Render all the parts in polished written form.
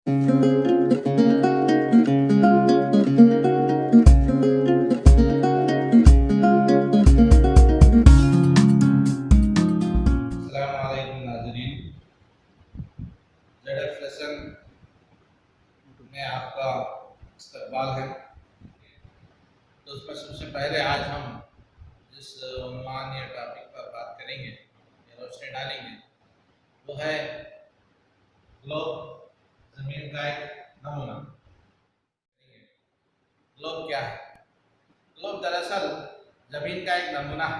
अस्सलामुअलैकुम नाज़रीन, ZF lesson में आपका इस्तकबाल है। तो उसमें सबसे पहले आज हम जिस उन्वान या टॉपिक पर बात करेंगे या रोशनी डालेंगे वो है ग्लोब, ज़मीन का एक नमूना। ग्लोब क्या है? ग्लोब दरअसल ज़मीन का एक नमूना है।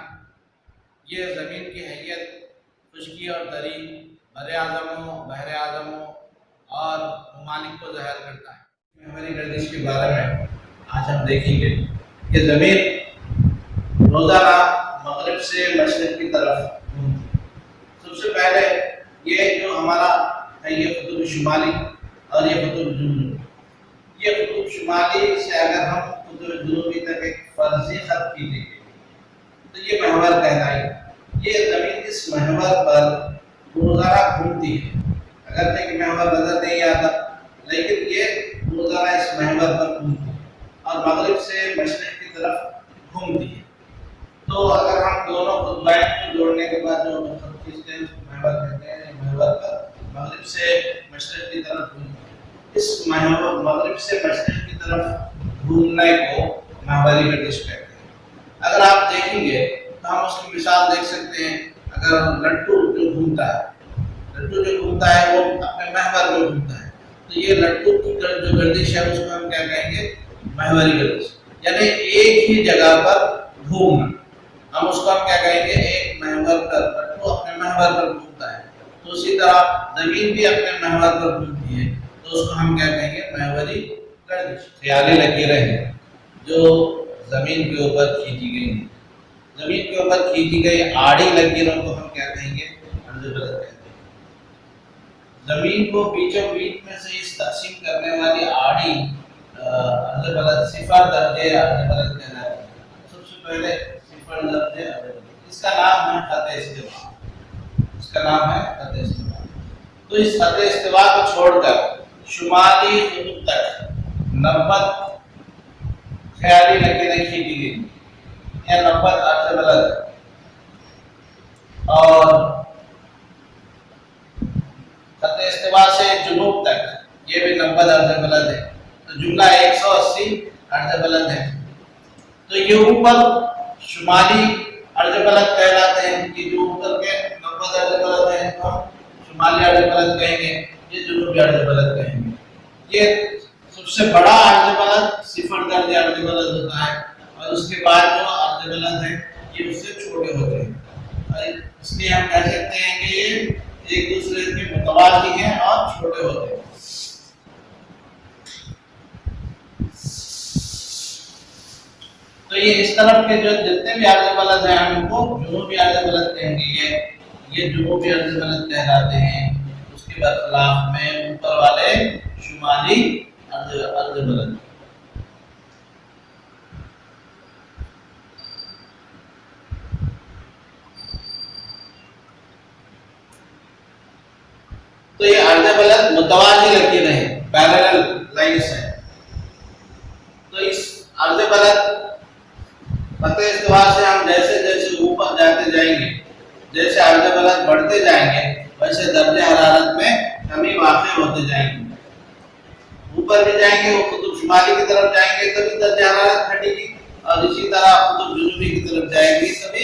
ये ज़मीन की हैयत खुश्की और तरी, बरे-आज़मों, बहरे-आज़मों और ममालिक को ज़ाहिर करता है। हमारी गर्दिश के बारे में आज हम देखेंगे कि ज़मीन रोज़ाना मगरिब से मशरिक़ की तरफ घूमती है। सबसे पहले ये जो हमारा है ये क़ुतुब शुमाली और ये क़ुतुब जुनूबी। ये क़ुतुब शुमाली से अगर हम क़ुतुब जुनूबी तक एक फ़र्ज़ी ख़त खींचेंगे तो ये महवर कहलाएगा। ये ज़मीन इस महवर पर रोज़ाना घूमती है। अगरचे कि महवर नज़र नहीं आता, लेकिन ये रोज़ाना इस महवर पर घूमती है और मगरिब से मशरिक़ की तरफ घूमती है। तो अगर हम दोनों ख़ुतबैन को जोड़ने के बाद जो खत खींचते हैं उसको महवर कहते हैं। महवर पर मगरिब से मशरिक़ की तरफ घूमती है। इस महवर मगरिब से मशरिक़ की तरफ घूमने को महवरी गर्दिश कहते हैं। अगर आप देखेंगे तो हम उसकी मिसाल देख सकते हैं। अगर लट्टू जो घूमता है वो अपने महवर में घूमता है, तो ये लट्टू की जो गर्दिश है उसको हम क्या कहेंगे? महवरी गर्दिश, यानी एक ही जगह पर घूमना। हम उसको हम क्या कहेंगे? एक महवर पर, लट्टू अपने महवर पर घूमता है। तो उसी तरह ज़मीन भी अपने महवर पर घूमती है, तो उसको हम क्या कहेंगे? महवरी गर्दिश। ख्याली लकीरें हैं जो ज़मीन के ऊपर खींची गई हैं। ज़मीन के ऊपर खींची गई आड़ी लकीरों को हम क्या कहेंगे? अर्ज़ बलद कहते हैं। ज़मीन को बीचों बीच में से इस तक़सीम करने वाली आड़ी अर्ज़ बलद सिफर दर्जे अर्ज़ बलद कहलाती है। सबसे पहले सिफर दर्जे अर्ज़ बलद, इसका नाम है ख़त इस्तिवा। तो इस ख़त इस्तिवा को छोड़कर शुमाली क़ुतुब तक 90 ख्याली लकीरें खींची गई या 90 अर्ज़ बलद, और ख़त इस्तिवा से जुनूब तक ये भी 90 अर्ज़ बलद है। तो जुमला 180 अर्ज़ बलद है। तो ये ऊपर शुमाली अर्ज़ बलद कहलाते हैं कि जो ऊपर के 90 अर्ज़ बलद हैं तो हम शुमाली अर्ज़ बलद कहेंगे, ये जुनूबी अर्ज़ बलद कहेंगे। ये सबसे बड़ा अर्ज़ बलद सिफर दर्जे अर्ज़ बलद होता है और उसके बाद जो अर्ज़ बलद है ये उससे छोटे होते हैं। इसलिए हम कह सकते हैं कि ये एक दूसरे के मुतवाज़ी हैं और छोटे होते हैं। तो ये इस तरफ के जो जितने भी अर्ज़ बलद हैं हम इनको जुनूबी अर्ज़ बलद कहेंगे। ये जुनूबी अर्ज़ बलद कहलाते हैं। उसके बरखिलाफ में ऊपर वाले शुमाली अर्ज़ बलद। तो ये अर्ज़ बलद मुतवाज़ी लकीरें हैं, पैरेलल लाइंस हैं। तो इस अर्ज़ बलद ख़त इस्तिवा से हम जैसे जैसे ऊपर जाते जाएंगे, जैसे अर्ज़ बलद बढ़ते जाएंगे, वैसे दर्जे हरारत में कमी वाक़ई होते जाएंगे। ऊपर भी जाएंगे, वो क़ुतुब शुमाली की तरफ जाएंगे तभी दर्जे हरारत घटेगी, और इसी तरह क़ुतुब जुनूबी की तरफ जाएंगे तभी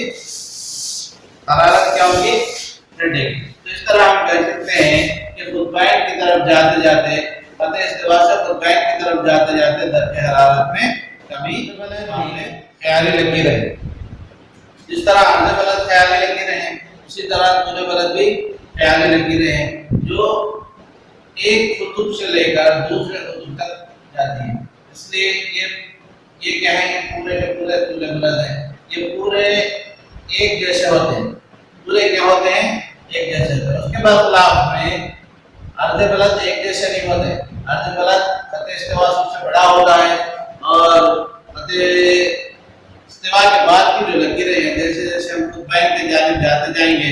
हरारत क्या होगी? घटेगी। तो इस तरह हम कह सकते हैं कि क़ुतबैन की तरफ जाते जाते, ख़त इस्तिवा से क़ुतबैन की तरफ जाते जाते दर्जे हरारत में कमी ख्याली लकीरें हैं। जिस तरह अर्ज़ बलद ख्याली लकीरें हैं, उसी तरह जुनूबी बलद भी ख्याली लकीरें हैं जो एक क़ुतुब से लेकर दूसरे क़ुतुब तक जाती हैं। इसलिए ये क्या है? ये पूरे के पूरे जुनूबी बलद हैं। ये पूरे एक जैसे होते हैं। पूरे क्या होते हैं? एक जैसे होते हैं। उसके बरखिलाफ में अर्ज़ बलद एक जैसे नहीं होते। अर्ज़ बलद ख़त इस्तिवा सबसे बड़ा होता है और ख़त इस्तिवा के बाद की जो लकीरें हैं, जैसे जैसे हम क़ुतबैन की जानिब जाते जाएंगे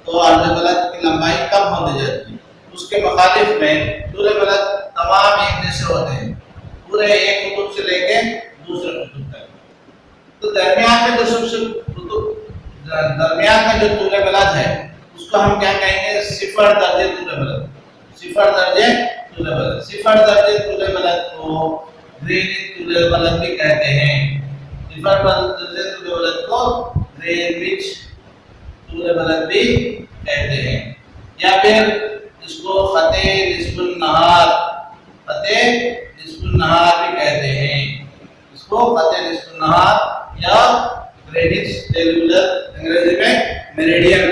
तो अर्ज़ बलद की लंबाई कम होती जाती है। उसके मुखालिफ में जुनूबी बलद से होते हैं, पूरे एक कुतुब से लेके दूसरे कुतुब तक। तो दरमियान में जो सबसे दरमियान में जो तूले बलद है उसको हम क्या कहेंगे, सिफर दर्जे तूले बलद। सिफर दर्जे तूले बलद, सिफर दर्जे तूले बलद को ग्रीनिच तूले बलद भी कहते हैं। सिफर दर्जे तूले बलद को ग्रीनिच तूले बलद भी कहते हैं। या फिर इसको खते निस्फुन नहार, खते निस्फुन नहार भी कहते हैं। इसको खते निस्फुन नहार या ग्रीनिच टेबुलर, अंग्रेजी में मेरिडियन,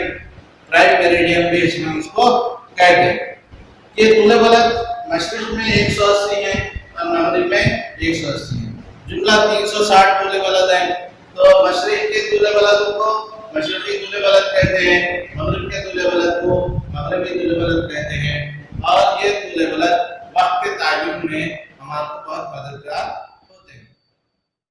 राइट मेरिडियन भी इसमें उसको कहते हैं। ये तूले बलद मशरिक में 180 है और मगरिब में 180 है। जुमला 360 तूले बलद है। तो मशरिक के तूले बलद को मशरिकी तूले बलद कहते हैं, मगरिब के तूले बलद को मगरिबी तूले बलद कहते हैं। और ये तूले बलद वक्त के तायुन में हमारे को बहुत मददगार